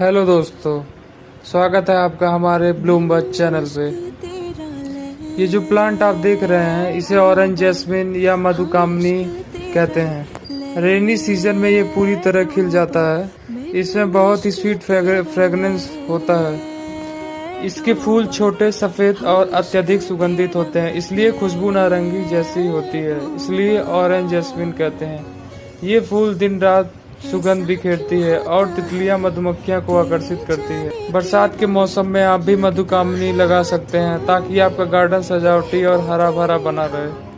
Hello दोस्तों, स्वागत है आपका हमारे ब्लूमबर्ग चैनल पे। ये जो प्लांट आप देख रहे हैं इसे ऑरेंज जैस्मिन या मधुकामनी कहते हैं। रेनी सीजन में ये पूरी तरह खिल जाता है। इसमें बहुत ही स्वीट फ्रेगनेंस होता है। इसके फूल छोटे, सफ़ेद और अत्यधिक सुगंधित होते हैं, इसलिए खुशबू नारंगी जैसी होती है, इसलिए ऑरेंज जैस्मिन कहते हैं। ये फूल दिन रात सुगंध बिखेरती है और तितलियां मधुमक्खियां को आकर्षित करती है। बरसात के मौसम में आप भी मधुकामनी लगा सकते हैं ताकि आपका गार्डन सजावटी और हरा भरा बना रहे।